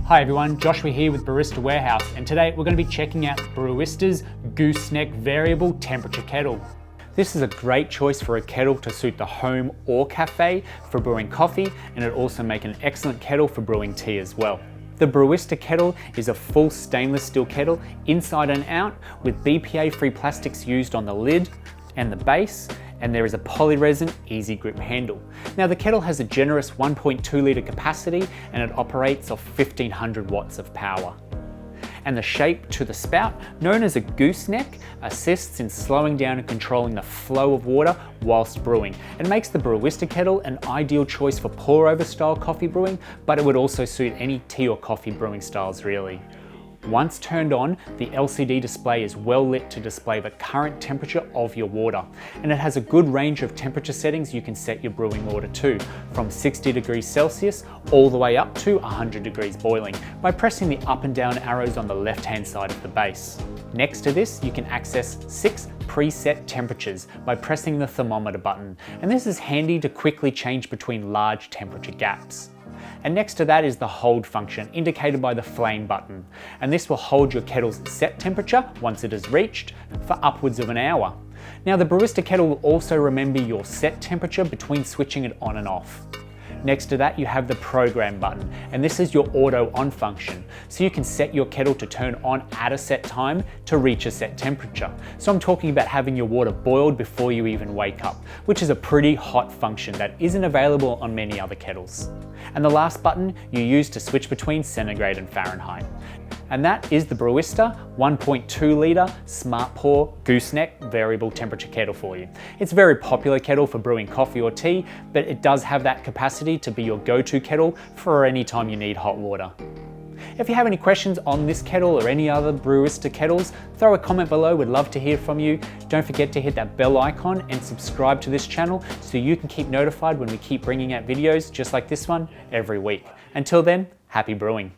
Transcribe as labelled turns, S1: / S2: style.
S1: Hi everyone, Joshua here with Barista Warehouse, and today we're going to be checking out Brewista's Gooseneck Variable Temperature Kettle. This is a great choice for a kettle to suit the home or cafe for brewing coffee, and it'll also make an excellent kettle for brewing tea as well. The Brewista kettle is a full stainless steel kettle inside and out with BPA-free plastics used on the lid and the base, and there is a polyresin easy grip handle. Now the kettle has a generous 1.2 litre capacity and it operates off 1500 watts of power. And the shape to the spout, known as a gooseneck, assists in slowing down and controlling the flow of water whilst brewing. It makes the Brewista kettle an ideal choice for pour over style coffee brewing, but it would also suit any tea or coffee brewing styles really. Once turned on, the LCD display is well lit to display the current temperature of your water, and it has a good range of temperature settings you can set your brewing water to, from 60 degrees Celsius all the way up to 100 degrees boiling by pressing the up and down arrows on the left hand side of the base. Next to this, you can access 6 preset temperatures by pressing the thermometer button, and this is handy to quickly change between large temperature gaps. And next to that is the hold function, indicated by the flame button. And this will hold your kettle's set temperature once it is reached for upwards of an hour. Now the Brewista kettle will also remember your set temperature between switching it on and off. Next to that you have the program button, and this is your auto on function. So you can set your kettle to turn on at a set time to reach a set temperature. So I'm talking about having your water boiled before you even wake up, which is a pretty hot function that isn't available on many other kettles. And the last button you use to switch between centigrade and Fahrenheit. And that is the Brewista 1.2 litre Smart Pour Gooseneck Variable Temperature Kettle for you. It's a very popular kettle for brewing coffee or tea, but it does have that capacity to be your go-to kettle for any time you need hot water. If you have any questions on this kettle or any other Brewista kettles, throw a comment below, we'd love to hear from you. Don't forget to hit that bell icon and subscribe to this channel so you can keep notified when we keep bringing out videos just like this one every week. Until then, happy brewing.